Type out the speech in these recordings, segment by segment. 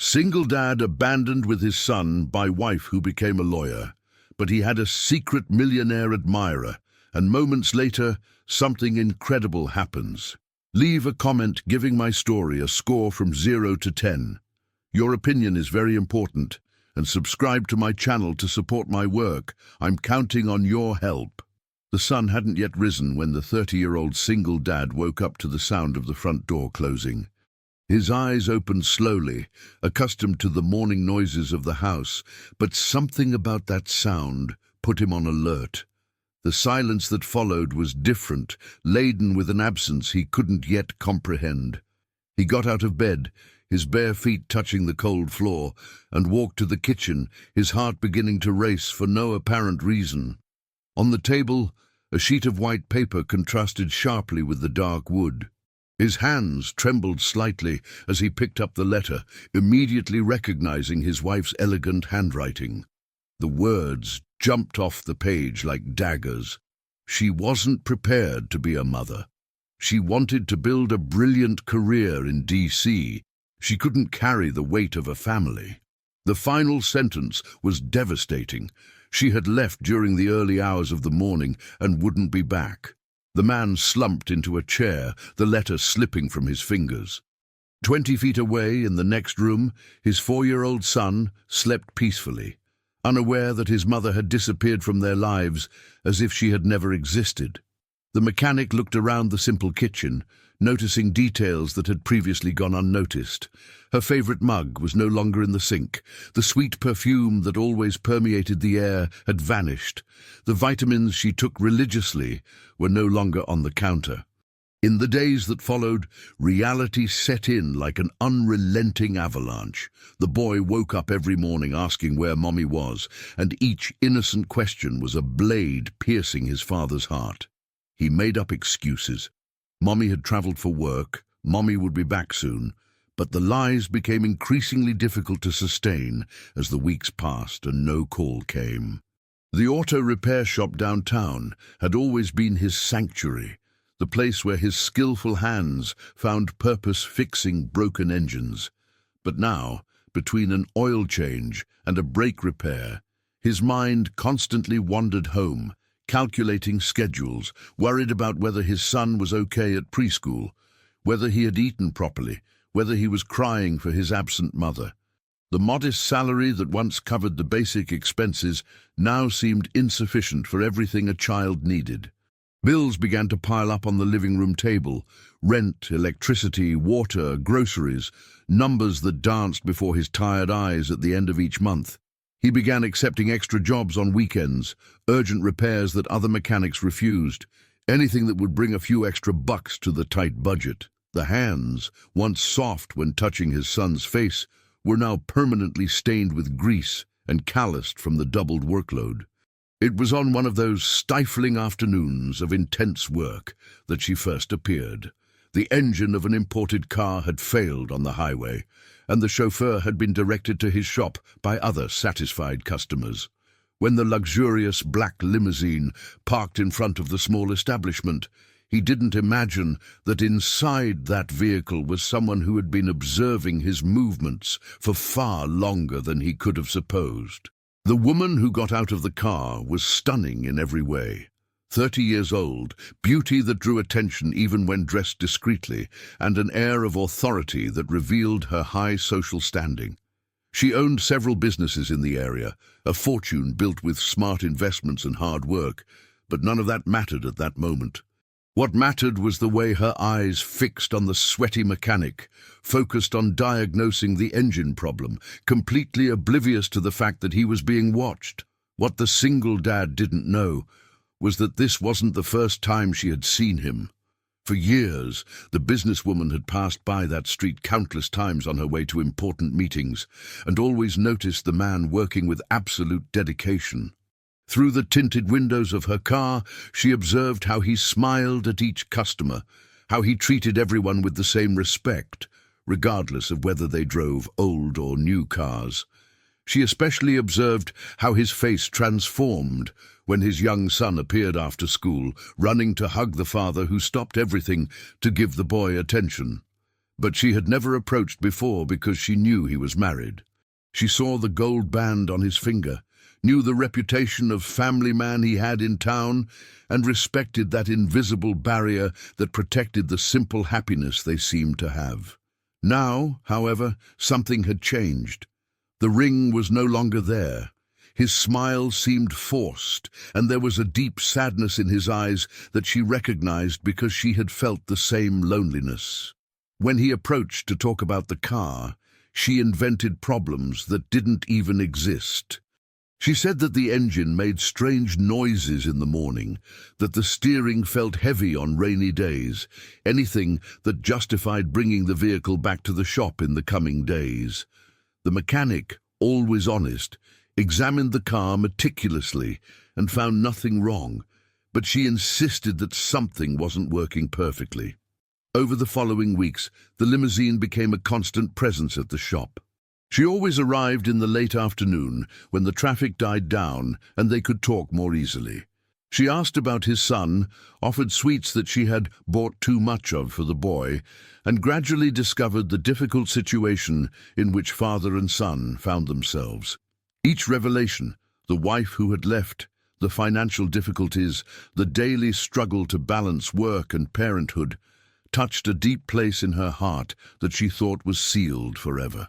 Single dad abandoned with his son by wife who became a lawyer, but he had a secret millionaire admirer, and moments later, something incredible happens. Leave a comment giving my story a score from 0 to 10. Your opinion is very important, and subscribe to my channel to support my work. I'm counting on your help. The sun hadn't yet risen when the 30-year-old single dad woke up to the sound of the front door closing. His eyes opened slowly, accustomed to the morning noises of the house, but something about that sound put him on alert. The silence that followed was different, laden with an absence he couldn't yet comprehend. He got out of bed, his bare feet touching the cold floor, and walked to the kitchen, his heart beginning to race for no apparent reason. On the table, a sheet of white paper contrasted sharply with the dark wood. His hands trembled slightly as he picked up the letter, immediately recognizing his wife's elegant handwriting. The words jumped off the page like daggers. She wasn't prepared to be a mother. She wanted to build a brilliant career in DC. She couldn't carry the weight of a family. The final sentence was devastating. She had left during the early hours of the morning and wouldn't be back. The man slumped into a chair, the letter slipping from his fingers. 20 feet away, in the next room, his 4-year-old son slept peacefully, unaware that his mother had disappeared from their lives as if she had never existed. The mechanic looked around the simple kitchen, noticing details that had previously gone unnoticed. Her favorite mug was no longer in the sink. The sweet perfume that always permeated the air had vanished. The vitamins she took religiously were no longer on the counter. In the days that followed, reality set in like an unrelenting avalanche. The boy woke up every morning asking where Mommy was, and each innocent question was a blade piercing his father's heart. He made up excuses. Mommy had traveled for work, Mommy would be back soon, but the lies became increasingly difficult to sustain as the weeks passed and no call came. The auto repair shop downtown had always been his sanctuary, the place where his skillful hands found purpose fixing broken engines. But now, between an oil change and a brake repair, his mind constantly wandered home, calculating schedules, worried about whether his son was okay at preschool, whether he had eaten properly, whether he was crying for his absent mother. The modest salary that once covered the basic expenses now seemed insufficient for everything a child needed. Bills began to pile up on the living room table: rent, electricity, water, groceries, numbers that danced before his tired eyes at the end of each month. He began accepting extra jobs on weekends, urgent repairs that other mechanics refused, anything that would bring a few extra bucks to the tight budget. The hands, once soft when touching his son's face, were now permanently stained with grease and calloused from the doubled workload. It was on one of those stifling afternoons of intense work that she first appeared. The engine of an imported car had failed on the highway, and the chauffeur had been directed to his shop by other satisfied customers. When the luxurious black limousine parked in front of the small establishment, he didn't imagine that inside that vehicle was someone who had been observing his movements for far longer than he could have supposed. The woman who got out of the car was stunning in every way. 30 years old, beauty that drew attention even when dressed discreetly, and an air of authority that revealed her high social standing. She owned several businesses in the area, a fortune built with smart investments and hard work, but none of that mattered at that moment. What mattered was the way her eyes fixed on the sweaty mechanic, focused on diagnosing the engine problem, completely oblivious to the fact that he was being watched. What the single dad didn't know was that this wasn't the first time she had seen him. For years, the businesswoman had passed by that street countless times on her way to important meetings, and always noticed the man working with absolute dedication. Through the tinted windows of her car, she observed how he smiled at each customer, how he treated everyone with the same respect, regardless of whether they drove old or new cars. She especially observed how his face transformed when his young son appeared after school, running to hug the father who stopped everything to give the boy attention. But she had never approached before because she knew he was married. She saw the gold band on his finger, knew the reputation of family man he had in town, and respected that invisible barrier that protected the simple happiness they seemed to have. Now, however, something had changed. The ring was no longer there. His smile seemed forced, and there was a deep sadness in his eyes that she recognized because she had felt the same loneliness. When he approached to talk about the car, she invented problems that didn't even exist. She said that the engine made strange noises in the morning, that the steering felt heavy on rainy days, anything that justified bringing the vehicle back to the shop in the coming days. The mechanic, always honest, examined the car meticulously and found nothing wrong, but she insisted that something wasn't working perfectly. Over the following weeks, the limousine became a constant presence at the shop. She always arrived in the late afternoon when the traffic died down and they could talk more easily. She asked about his son, offered sweets that she had bought too much of for the boy, and gradually discovered the difficult situation in which father and son found themselves. Each revelation, the wife who had left, the financial difficulties, the daily struggle to balance work and parenthood, touched a deep place in her heart that she thought was sealed forever.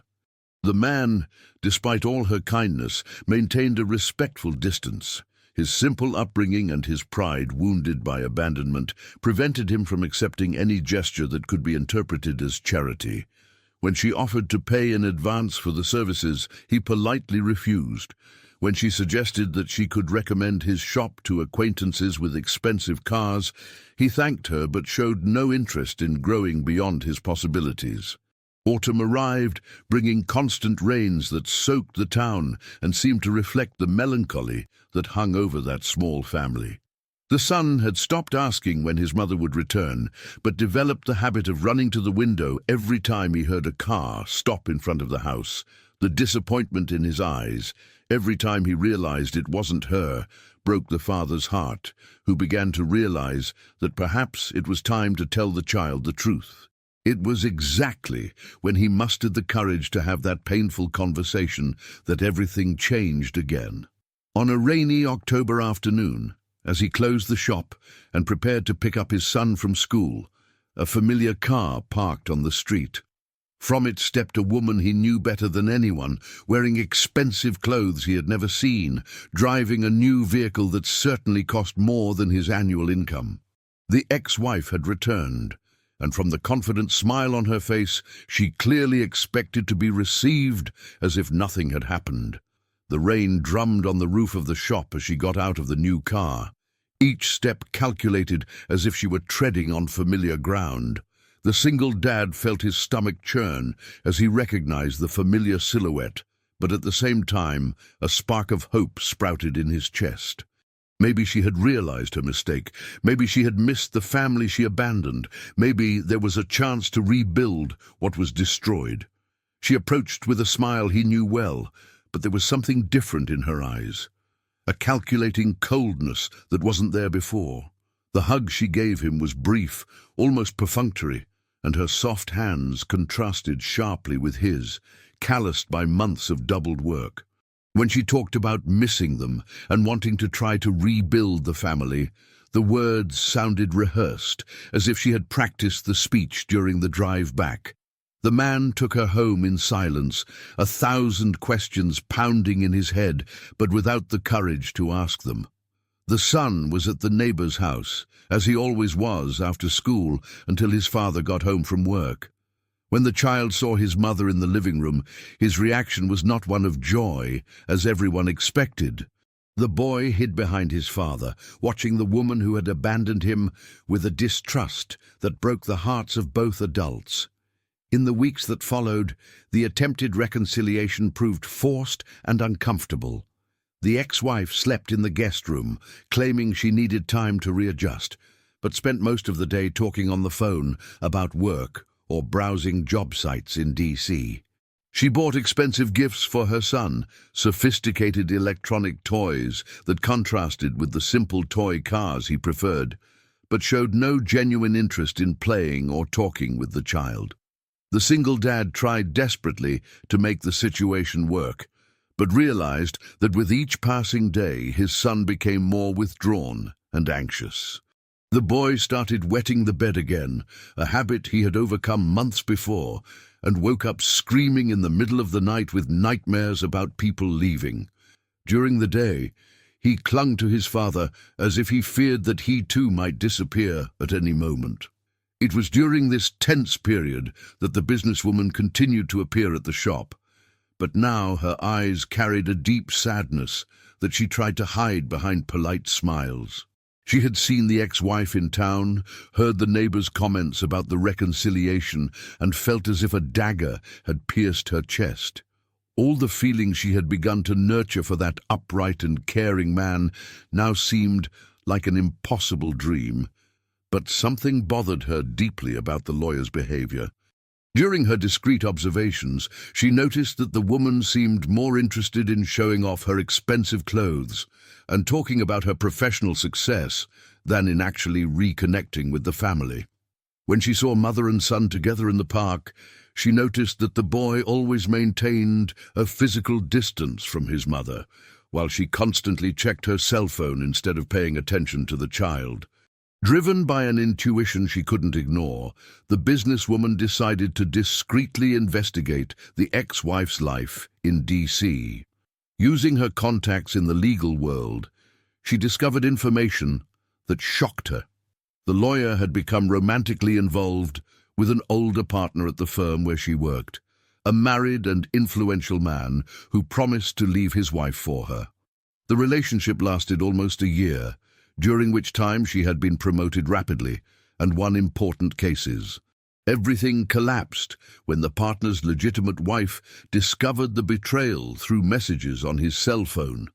The man, despite all her kindness, maintained a respectful distance. His simple upbringing and his pride, wounded by abandonment, prevented him from accepting any gesture that could be interpreted as charity. When she offered to pay in advance for the services, he politely refused. When she suggested that she could recommend his shop to acquaintances with expensive cars, he thanked her but showed no interest in growing beyond his possibilities. Autumn arrived, bringing constant rains that soaked the town and seemed to reflect the melancholy that hung over that small family. The son had stopped asking when his mother would return, but developed the habit of running to the window every time he heard a car stop in front of the house. The disappointment in his eyes, every time he realized it wasn't her, broke the father's heart, who began to realize that perhaps it was time to tell the child the truth. It was exactly when he mustered the courage to have that painful conversation that everything changed again. On a rainy October afternoon, as he closed the shop and prepared to pick up his son from school, a familiar car parked on the street. From it stepped a woman he knew better than anyone, wearing expensive clothes he had never seen, driving a new vehicle that certainly cost more than his annual income. The ex-wife had returned, and from the confident smile on her face, she clearly expected to be received as if nothing had happened. The rain drummed on the roof of the shop as she got out of the new car, each step calculated as if she were treading on familiar ground. The single dad felt his stomach churn as he recognized the familiar silhouette, but at the same time, a spark of hope sprouted in his chest. Maybe she had realized her mistake. Maybe she had missed the family she abandoned. Maybe there was a chance to rebuild what was destroyed. She approached with a smile he knew well, but there was something different in her eyes. A calculating coldness that wasn't there before. The hug she gave him was brief, almost perfunctory, and her soft hands contrasted sharply with his, calloused by months of doubled work. When she talked about missing them and wanting to try to rebuild the family, the words sounded rehearsed, as if she had practiced the speech during the drive back. The man took her home in silence, 1,000 questions pounding in his head, but without the courage to ask them. The son was at the neighbor's house, as he always was after school until his father got home from work. When the child saw his mother in the living room, his reaction was not one of joy, as everyone expected. The boy hid behind his father, watching the woman who had abandoned him with a distrust that broke the hearts of both adults. In the weeks that followed, the attempted reconciliation proved forced and uncomfortable. The ex-wife slept in the guest room, claiming she needed time to readjust, but spent most of the day talking on the phone about work or browsing job sites in D.C. She bought expensive gifts for her son, sophisticated electronic toys that contrasted with the simple toy cars he preferred, but showed no genuine interest in playing or talking with the child. The single dad tried desperately to make the situation work, but realized that with each passing day his son became more withdrawn and anxious. The boy started wetting the bed again, a habit he had overcome months before, and woke up screaming in the middle of the night with nightmares about people leaving. During the day, he clung to his father as if he feared that he too might disappear at any moment. It was during this tense period that the businesswoman continued to appear at the shop, but now her eyes carried a deep sadness that she tried to hide behind polite smiles. She had seen the ex-wife in town, heard the neighbors' comments about the reconciliation, and felt as if a dagger had pierced her chest. All the feelings she had begun to nurture for that upright and caring man now seemed like an impossible dream. But something bothered her deeply about the lawyer's behavior. During her discreet observations, she noticed that the woman seemed more interested in showing off her expensive clothes and talking about her professional success than in actually reconnecting with the family. When she saw mother and son together in the park, she noticed that the boy always maintained a physical distance from his mother, while she constantly checked her cell phone instead of paying attention to the child. Driven by an intuition she couldn't ignore, the businesswoman decided to discreetly investigate the ex-wife's life in D.C. Using her contacts in the legal world, she discovered information that shocked her. The lawyer had become romantically involved with an older partner at the firm where she worked, a married and influential man who promised to leave his wife for her. The relationship lasted almost a year, during which time she had been promoted rapidly and won important cases. Everything collapsed when the partner's legitimate wife discovered the betrayal through messages on his cell phone.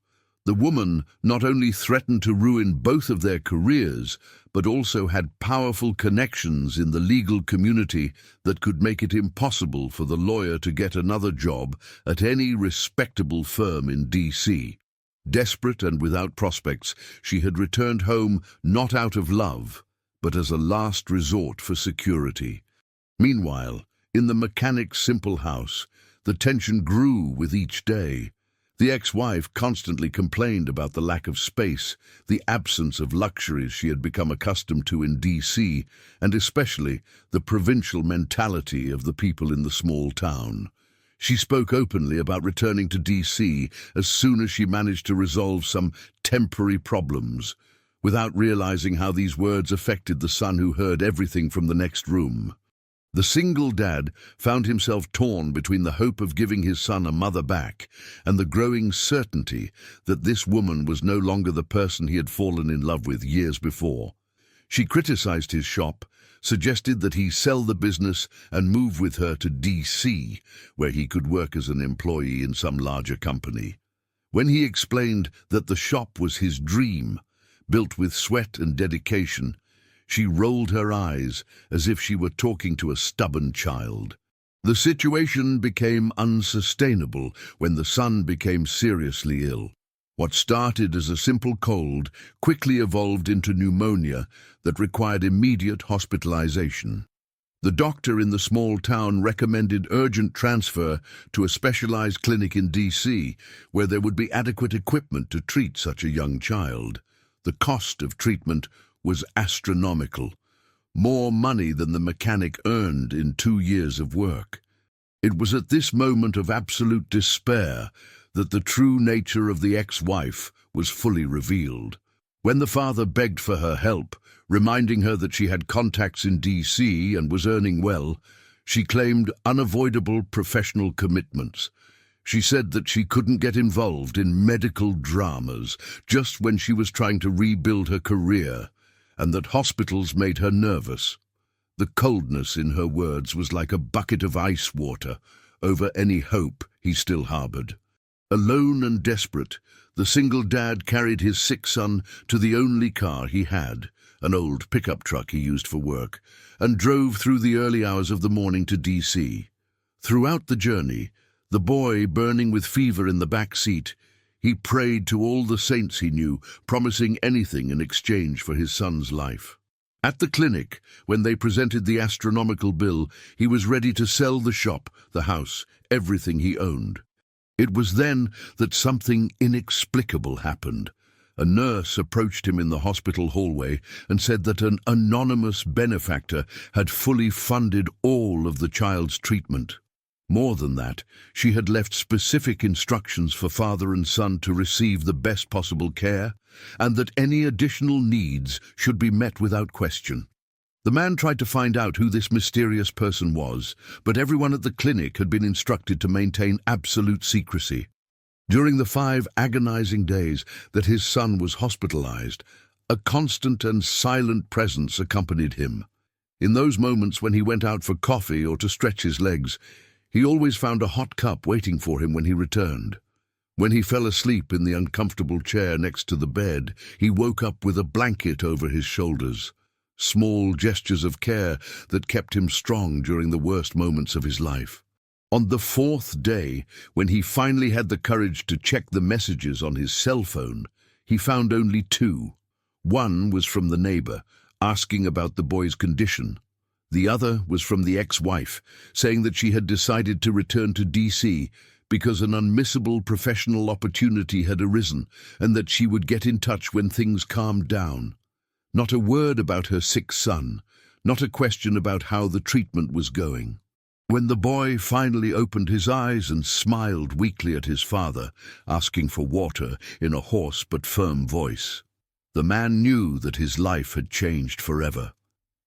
The woman not only threatened to ruin both of their careers, but also had powerful connections in the legal community that could make it impossible for the lawyer to get another job at any respectable firm in D.C. Desperate and without prospects, she had returned home not out of love, but as a last resort for security. Meanwhile, in the mechanic's simple house, the tension grew with each day. The ex-wife constantly complained about the lack of space, the absence of luxuries she had become accustomed to in D.C., and especially the provincial mentality of the people in the small town. She spoke openly about returning to D.C. as soon as she managed to resolve some temporary problems, without realizing how these words affected the son who heard everything from the next room. The single dad found himself torn between the hope of giving his son a mother back and the growing certainty that this woman was no longer the person he had fallen in love with years before. She criticized his shop, suggested that he sell the business and move with her to D.C., where he could work as an employee in some larger company. When he explained that the shop was his dream, built with sweat and dedication, she rolled her eyes as if she were talking to a stubborn child. The situation became unsustainable when the son became seriously ill. What started as a simple cold quickly evolved into pneumonia that required immediate hospitalization. The doctor in the small town recommended urgent transfer to a specialized clinic in D.C., where there would be adequate equipment to treat such a young child. The cost of treatment was astronomical, more money than the mechanic earned in 2 years of work. It was at this moment of absolute despair that the true nature of the ex-wife was fully revealed. When the father begged for her help, reminding her that she had contacts in D.C. and was earning well, she claimed unavoidable professional commitments. She said that she couldn't get involved in medical dramas just when she was trying to rebuild her career, and that hospitals made her nervous. The coldness in her words was like a bucket of ice water over any hope he still harbored. Alone and desperate, the single dad carried his sick son to the only car he had, an old pickup truck he used for work, and drove through the early hours of the morning to D.C. Throughout the journey, the boy burning with fever in the back seat, he prayed to all the saints he knew, promising anything in exchange for his son's life. At the clinic, when they presented the astronomical bill, he was ready to sell the shop, the house, everything he owned. It was then that something inexplicable happened. A nurse approached him in the hospital hallway and said that an anonymous benefactor had fully funded all of the child's treatment. More than that, she had left specific instructions for father and son to receive the best possible care, and that any additional needs should be met without question. The man tried to find out who this mysterious person was, but everyone at the clinic had been instructed to maintain absolute secrecy. During the 5 agonizing days that his son was hospitalized, a constant and silent presence accompanied him. In those moments when he went out for coffee or to stretch his legs, he always found a hot cup waiting for him when he returned. When he fell asleep in the uncomfortable chair next to the bed, he woke up with a blanket over his shoulders. Small gestures of care that kept him strong during the worst moments of his life. On the 4th day, when he finally had the courage to check the messages on his cell phone, he found only 2. One was from the neighbor, asking about the boy's condition. The other was from the ex-wife, saying that she had decided to return to DC because an unmissable professional opportunity had arisen and that she would get in touch when things calmed down. Not a word about her sick son, not a question about how the treatment was going. When the boy finally opened his eyes and smiled weakly at his father, asking for water in a hoarse but firm voice, the man knew that his life had changed forever.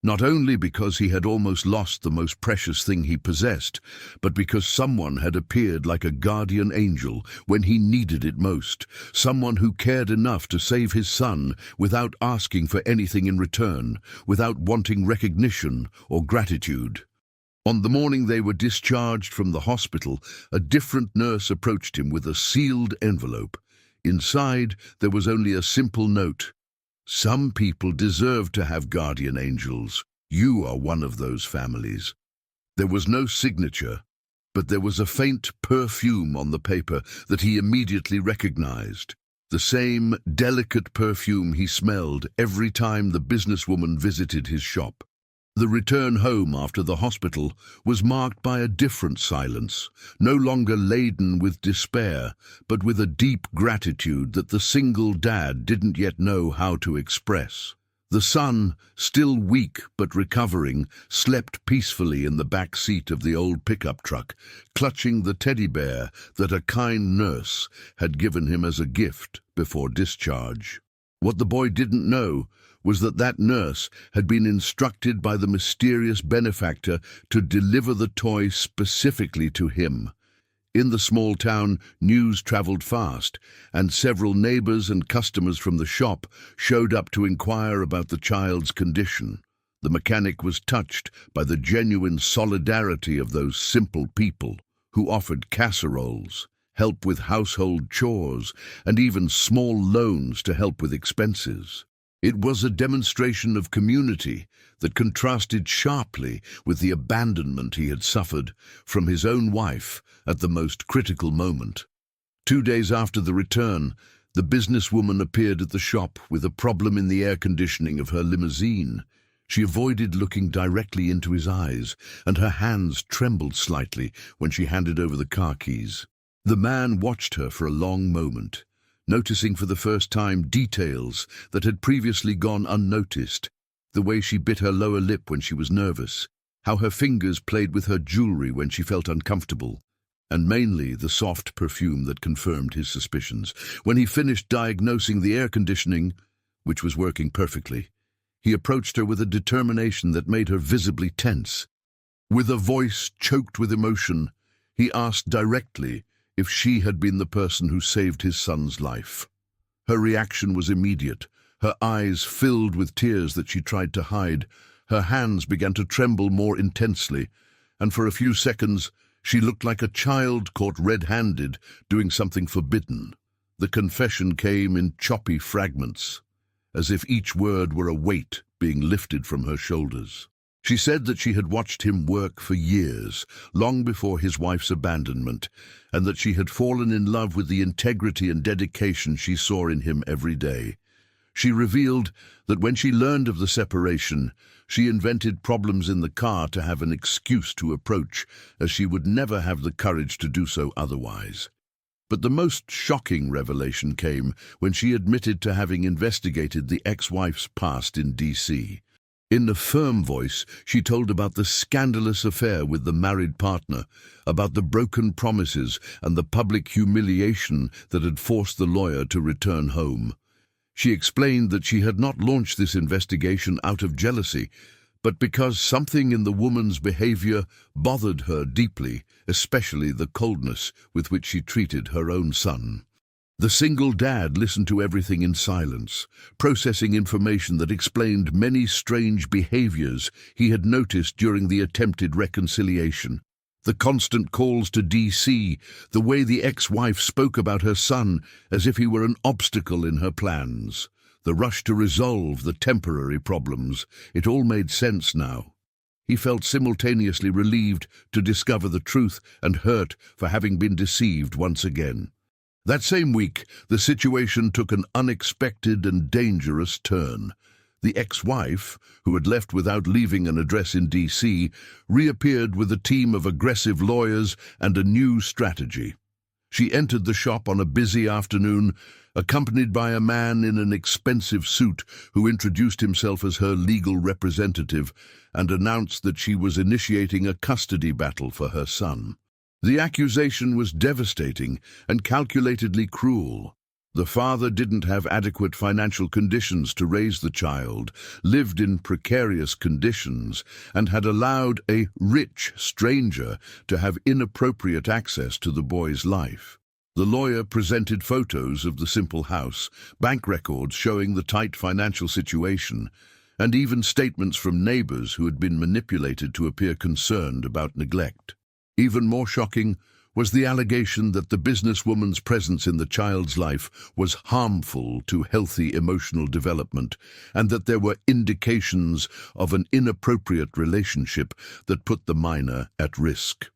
Not only because he had almost lost the most precious thing he possessed, but because someone had appeared like a guardian angel when he needed it most, someone who cared enough to save his son without asking for anything in return, without wanting recognition or gratitude. On the morning they were discharged from the hospital, a different nurse approached him with a sealed envelope. Inside, there was only a simple note. Some people deserve to have guardian angels. You are one of those families. There was no signature, but there was a faint perfume on the paper that he immediately recognized. The same delicate perfume he smelled every time the businesswoman visited his shop. The return home after the hospital was marked by a different silence, no longer laden with despair, but with a deep gratitude that the single dad didn't yet know how to express. The son, still weak but recovering, slept peacefully in the back seat of the old pickup truck, clutching the teddy bear that a kind nurse had given him as a gift before discharge. What the boy didn't know was that that nurse had been instructed by the mysterious benefactor to deliver the toy specifically to him. In the small town, news traveled fast, and several neighbors and customers from the shop showed up to inquire about the child's condition. The mechanic was touched by the genuine solidarity of those simple people who offered casseroles, help with household chores, and even small loans to help with expenses. It was a demonstration of community that contrasted sharply with the abandonment he had suffered from his own wife at the most critical moment. 2 days after the return, the businesswoman appeared at the shop with a problem in the air conditioning of her limousine. She avoided looking directly into his eyes, and her hands trembled slightly when she handed over the car keys. The man watched her for a long moment, noticing for the first time details that had previously gone unnoticed, the way she bit her lower lip when she was nervous, how her fingers played with her jewelry when she felt uncomfortable, and mainly the soft perfume that confirmed his suspicions. When he finished diagnosing the air conditioning, which was working perfectly, he approached her with a determination that made her visibly tense. With a voice choked with emotion, he asked directly if she had been the person who saved his son's life. Her reaction was immediate. Her eyes filled with tears that she tried to hide. Her hands began to tremble more intensely, and for a few seconds she looked like a child caught red-handed doing something forbidden. The confession came in choppy fragments, as if each word were a weight being lifted from her shoulders. She said that she had watched him work for years, long before his wife's abandonment, and that she had fallen in love with the integrity and dedication she saw in him every day. She revealed that when she learned of the separation, she invented problems in the car to have an excuse to approach, as she would never have the courage to do so otherwise. But the most shocking revelation came when she admitted to having investigated the ex-wife's past in DC. In a firm voice, she told about the scandalous affair with the married partner, about the broken promises and the public humiliation that had forced the lawyer to return home. She explained that she had not launched this investigation out of jealousy, but because something in the woman's behavior bothered her deeply, especially the coldness with which she treated her own son. The single dad listened to everything in silence, processing information that explained many strange behaviors he had noticed during the attempted reconciliation. The constant calls to DC, the way the ex-wife spoke about her son as if he were an obstacle in her plans, the rush to resolve the temporary problems, it all made sense now. He felt simultaneously relieved to discover the truth and hurt for having been deceived once again. That same week, the situation took an unexpected and dangerous turn. The ex-wife, who had left without leaving an address in DC, reappeared with a team of aggressive lawyers and a new strategy. She entered the shop on a busy afternoon, accompanied by a man in an expensive suit who introduced himself as her legal representative and announced that she was initiating a custody battle for her son. The accusation was devastating and calculatedly cruel. The father didn't have adequate financial conditions to raise the child, lived in precarious conditions, and had allowed a rich stranger to have inappropriate access to the boy's life. The lawyer presented photos of the simple house, bank records showing the tight financial situation, and even statements from neighbors who had been manipulated to appear concerned about neglect. Even more shocking was the allegation that the businesswoman's presence in the child's life was harmful to healthy emotional development, and that there were indications of an inappropriate relationship that put the minor at risk.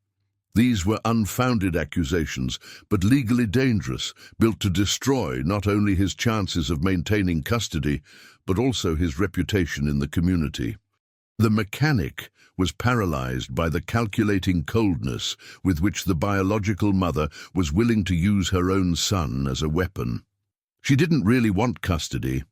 These were unfounded accusations, but legally dangerous, built to destroy not only his chances of maintaining custody, but also his reputation in the community. The mechanic was paralyzed by the calculating coldness with which the biological mother was willing to use her own son as a weapon. She didn't really want custody.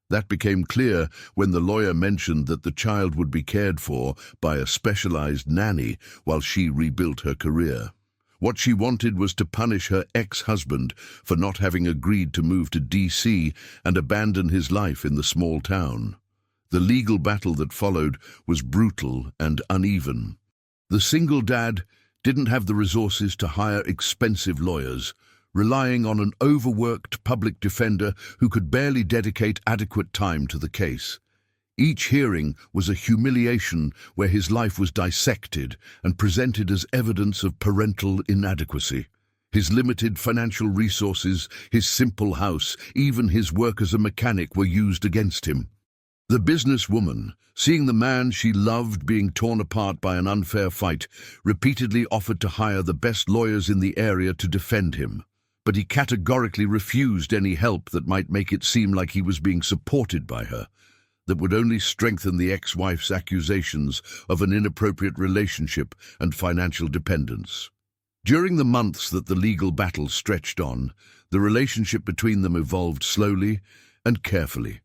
That became clear when the lawyer mentioned that the child would be cared for by a specialized nanny while she rebuilt her career. What she wanted was to punish her ex-husband for not having agreed to move to DC and abandon his life in the small town. The legal battle that followed was brutal and uneven. The single dad didn't have the resources to hire expensive lawyers, relying on an overworked public defender who could barely dedicate adequate time to the case. Each hearing was a humiliation where his life was dissected and presented as evidence of parental inadequacy. His limited financial resources, his simple house, even his work as a mechanic were used against him. The businesswoman, seeing the man she loved being torn apart by an unfair fight, repeatedly offered to hire the best lawyers in the area to defend him. But he categorically refused any help that might make it seem like he was being supported by her, that would only strengthen the ex-wife's accusations of an inappropriate relationship and financial dependence. During the months that the legal battle stretched on, the relationship between them evolved slowly and carefully.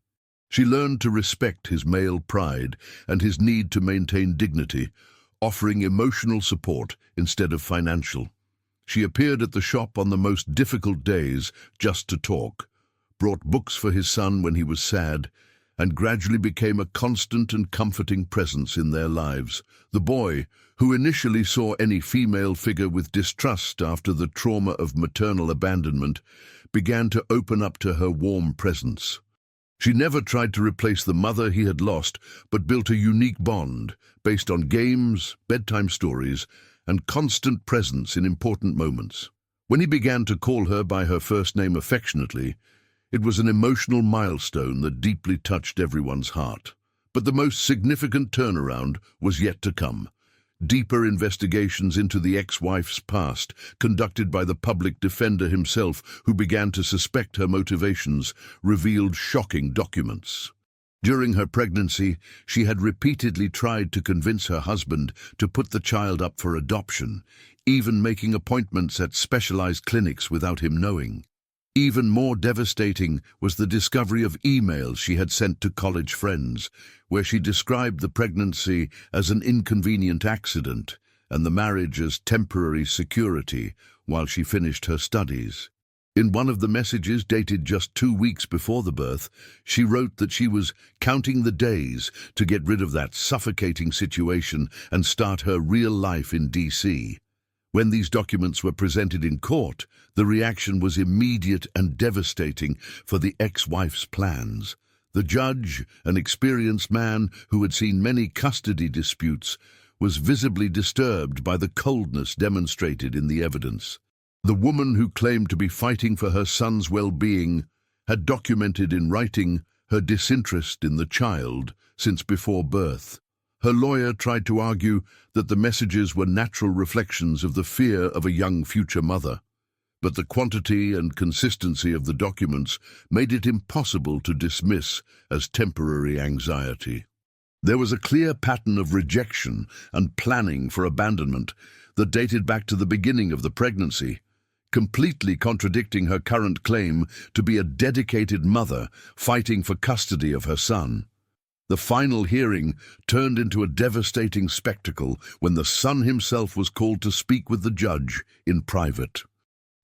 She learned to respect his male pride and his need to maintain dignity, offering emotional support instead of financial. She appeared at the shop on the most difficult days just to talk, brought books for his son when he was sad, and gradually became a constant and comforting presence in their lives. The boy, who initially saw any female figure with distrust after the trauma of maternal abandonment, began to open up to her warm presence. She never tried to replace the mother he had lost, but built a unique bond based on games, bedtime stories, and constant presence in important moments. When he began to call her by her first name affectionately, it was an emotional milestone that deeply touched everyone's heart. But the most significant turnaround was yet to come. Deeper investigations into the ex-wife's past, conducted by the public defender himself, who began to suspect her motivations, revealed shocking documents. During her pregnancy, she had repeatedly tried to convince her husband to put the child up for adoption, even making appointments at specialized clinics without him knowing. Even more devastating was the discovery of emails she had sent to college friends, where she described the pregnancy as an inconvenient accident and the marriage as temporary security while she finished her studies. In one of the messages, dated just 2 weeks before the birth, she wrote that she was counting the days to get rid of that suffocating situation and start her real life in DC. When these documents were presented in court, the reaction was immediate and devastating for the ex-wife's plans. The judge, an experienced man who had seen many custody disputes, was visibly disturbed by the coldness demonstrated in the evidence. The woman who claimed to be fighting for her son's well-being had documented in writing her disinterest in the child since before birth. Her lawyer tried to argue that the messages were natural reflections of the fear of a young future mother, but the quantity and consistency of the documents made it impossible to dismiss as temporary anxiety. There was a clear pattern of rejection and planning for abandonment that dated back to the beginning of the pregnancy, completely contradicting her current claim to be a dedicated mother fighting for custody of her son. The final hearing turned into a devastating spectacle when the son himself was called to speak with the judge in private.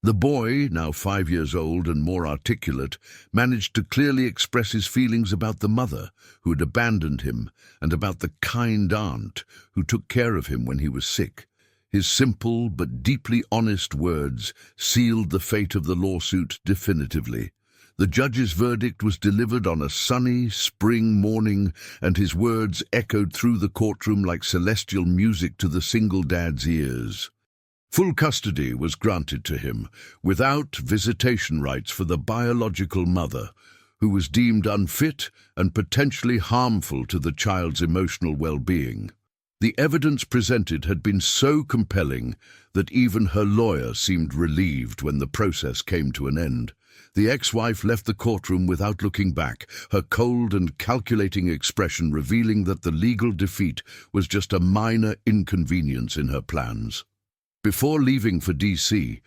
The boy, now 5 years old and more articulate, managed to clearly express his feelings about the mother who had abandoned him and about the kind aunt who took care of him when he was sick. His simple but deeply honest words sealed the fate of the lawsuit definitively. The judge's verdict was delivered on a sunny spring morning, and his words echoed through the courtroom like celestial music to the single dad's ears. Full custody was granted to him, without visitation rights for the biological mother, who was deemed unfit and potentially harmful to the child's emotional well-being. The evidence presented had been so compelling that even her lawyer seemed relieved when the process came to an end. The ex-wife left the courtroom without looking back, her cold and calculating expression revealing that the legal defeat was just a minor inconvenience in her plans. Before leaving for DC,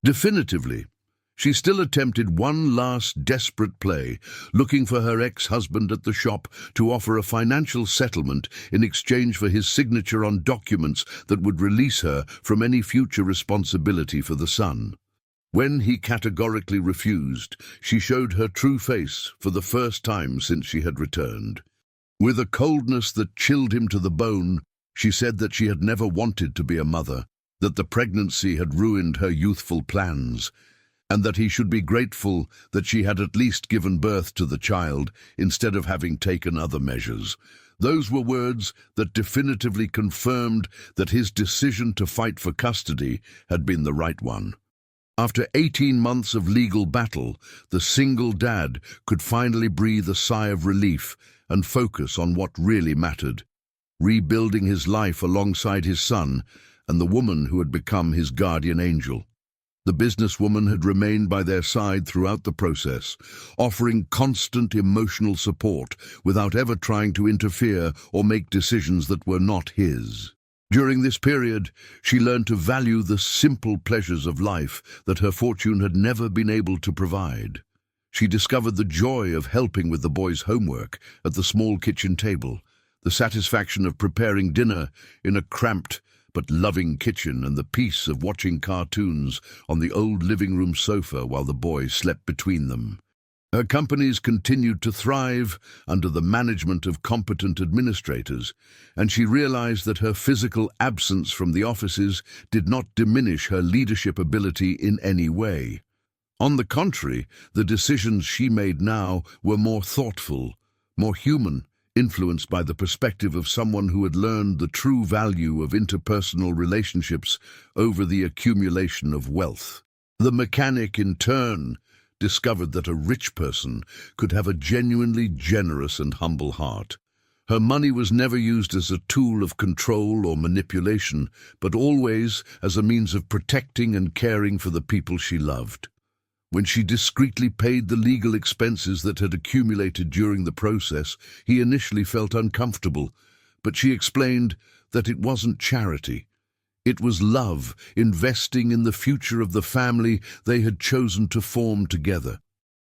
definitively, she still attempted one last desperate play, looking for her ex-husband at the shop to offer a financial settlement in exchange for his signature on documents that would release her from any future responsibility for the son. When he categorically refused, she showed her true face for the first time since she had returned. With a coldness that chilled him to the bone, she said that she had never wanted to be a mother, that the pregnancy had ruined her youthful plans, and that he should be grateful that she had at least given birth to the child instead of having taken other measures. Those were words that definitively confirmed that his decision to fight for custody had been the right one. After 18 months of legal battle, the single dad could finally breathe a sigh of relief and focus on what really mattered, rebuilding his life alongside his son and the woman who had become his guardian angel. The businesswoman had remained by their side throughout the process, offering constant emotional support without ever trying to interfere or make decisions that were not his. During this period, she learned to value the simple pleasures of life that her fortune had never been able to provide. She discovered the joy of helping with the boys' homework at the small kitchen table, the satisfaction of preparing dinner in a cramped but loving kitchen, and the peace of watching cartoons on the old living room sofa while the boys slept between them. Her companies continued to thrive under the management of competent administrators, and she realized that her physical absence from the offices did not diminish her leadership ability in any way. On the contrary, the decisions she made now were more thoughtful, more human, influenced by the perspective of someone who had learned the true value of interpersonal relationships over the accumulation of wealth. The mechanic, in turn, discovered that a rich person could have a genuinely generous and humble heart. Her money was never used as a tool of control or manipulation, but always as a means of protecting and caring for the people she loved. When she discreetly paid the legal expenses that had accumulated during the process, he initially felt uncomfortable, but she explained that it wasn't charity. It was love, investing in the future of the family they had chosen to form together.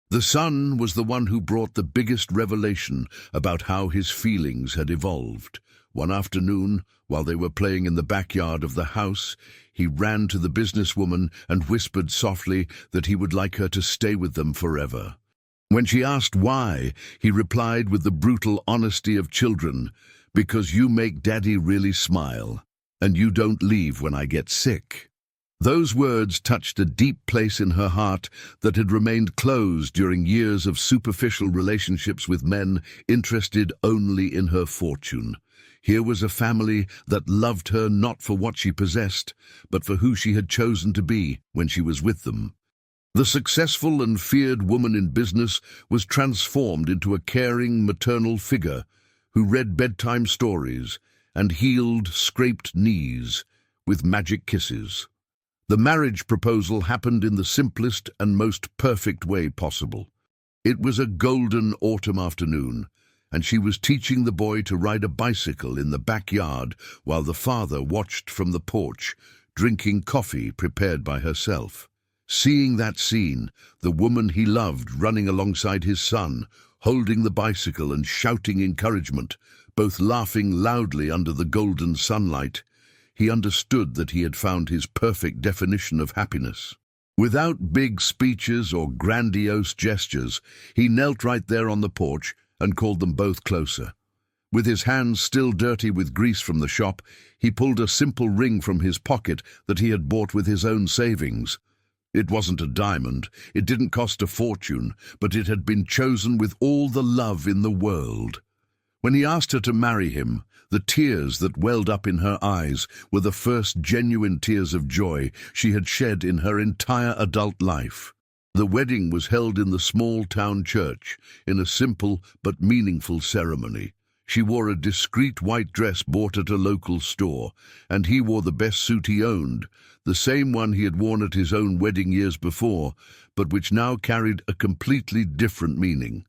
The son was the one who brought the biggest revelation about how his feelings had evolved. One afternoon, while they were playing in the backyard of the house, he ran to the businesswoman and whispered softly that he would like her to stay with them forever. When she asked why, he replied with the brutal honesty of children, "Because you make Daddy really smile, and you don't leave when I get sick." Those words touched a deep place in her heart that had remained closed during years of superficial relationships with men interested only in her fortune. Here was a family that loved her not for what she possessed, but for who she had chosen to be when she was with them. The successful and feared woman in business was transformed into a caring maternal figure who read bedtime stories and healed scraped knees with magic kisses. The marriage proposal happened in the simplest and most perfect way possible. It was a golden autumn afternoon, and she was teaching the boy to ride a bicycle in the backyard while the father watched from the porch, drinking coffee prepared by herself. Seeing that scene, the woman he loved running alongside his son, holding the bicycle and shouting encouragement, both laughing loudly under the golden sunlight, he understood that he had found his perfect definition of happiness. Without big speeches or grandiose gestures, he knelt right there on the porch and called them both closer. With his hands still dirty with grease from the shop, he pulled a simple ring from his pocket that he had bought with his own savings. It wasn't a diamond, it didn't cost a fortune, but it had been chosen with all the love in the world. When he asked her to marry him, the tears that welled up in her eyes were the first genuine tears of joy she had shed in her entire adult life. The wedding was held in the small town church, in a simple but meaningful ceremony. She wore a discreet white dress bought at a local store, and he wore the best suit he owned, the same one he had worn at his own wedding years before, but which now carried a completely different meaning.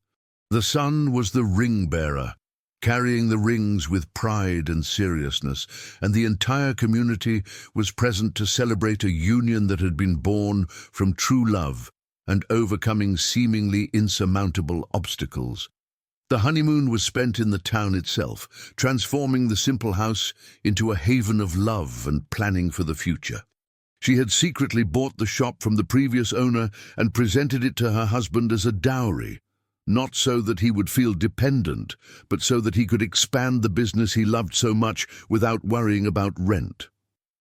The son was the ring-bearer, carrying the rings with pride and seriousness, and the entire community was present to celebrate a union that had been born from true love and overcoming seemingly insurmountable obstacles. The honeymoon was spent in the town itself, transforming the simple house into a haven of love and planning for the future. She had secretly bought the shop from the previous owner and presented it to her husband as a dowry, not so that he would feel dependent, but so that he could expand the business he loved so much without worrying about rent.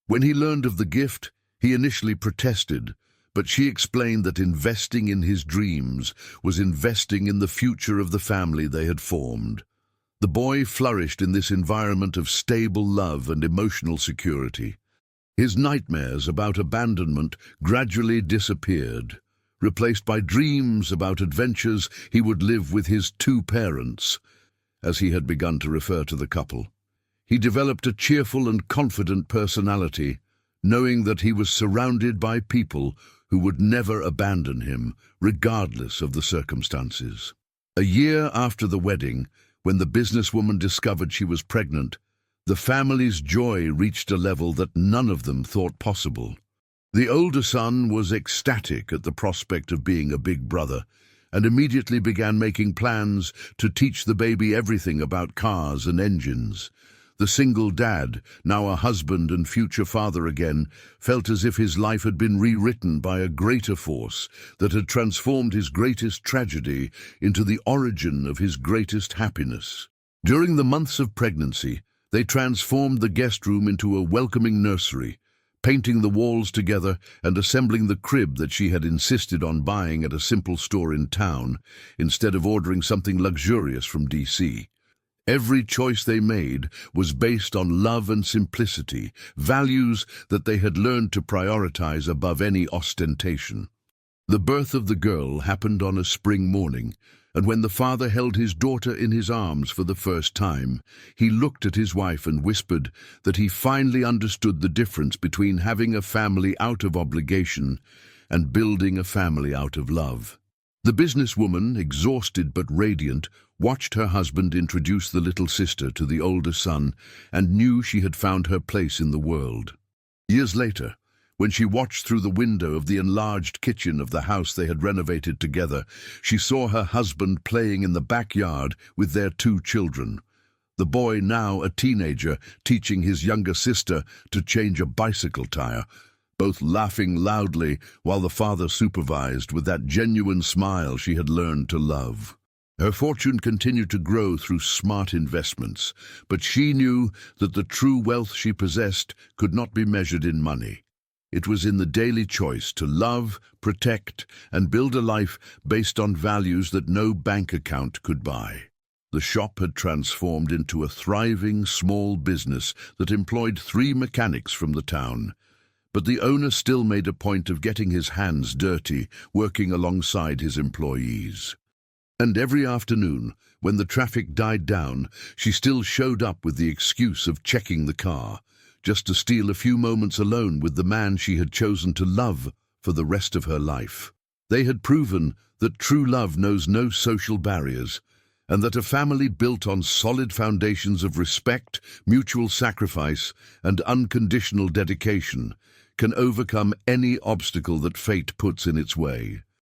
When he learned of the gift, he initially protested, but she explained that investing in his dreams was investing in the future of the family they had formed. The boy flourished in this environment of stable love and emotional security. His nightmares about abandonment gradually disappeared, replaced by dreams about adventures he would live with his two parents, as he had begun to refer to the couple. He developed a cheerful and confident personality, knowing that he was surrounded by people who would never abandon him, regardless of the circumstances. A year after the wedding, when the businesswoman discovered she was pregnant, the family's joy reached a level that none of them thought possible. The older son was ecstatic at the prospect of being a big brother and immediately began making plans to teach the baby everything about cars and engines. The single dad, now a husband and future father again, felt as if his life had been rewritten by a greater force that had transformed his greatest tragedy into the origin of his greatest happiness. During the months of pregnancy, they transformed the guest room into a welcoming nursery, painting the walls together and assembling the crib that she had insisted on buying at a simple store in town, instead of ordering something luxurious from DC. Every choice they made was based on love and simplicity, values that they had learned to prioritize above any ostentation. The birth of the girl happened on a spring morning, And when the father held his daughter in his arms for the first time, he looked at his wife and whispered that he finally understood the difference between having a family out of obligation and building a family out of love. The businesswoman, exhausted but radiant, watched her husband introduce the little sister to the older son and knew she had found her place in the world. Years later, when she watched through the window of the enlarged kitchen of the house they had renovated together, she saw her husband playing in the backyard with their 2 children. The boy, now a teenager, teaching his younger sister to change a bicycle tire, both laughing loudly while the father supervised with that genuine smile she had learned to love. Her fortune continued to grow through smart investments, but she knew that the true wealth she possessed could not be measured in money. It was in the daily choice to love, protect, and build a life based on values that no bank account could buy. The shop had transformed into a thriving small business that employed 3 mechanics from the town. But the owner still made a point of getting his hands dirty, working alongside his employees. And every afternoon, when the traffic died down, she still showed up with the excuse of checking the car, just to steal a few moments alone with the man she had chosen to love for the rest of her life. They had proven that true love knows no social barriers, and that a family built on solid foundations of respect, mutual sacrifice, and unconditional dedication can overcome any obstacle that fate puts in its way.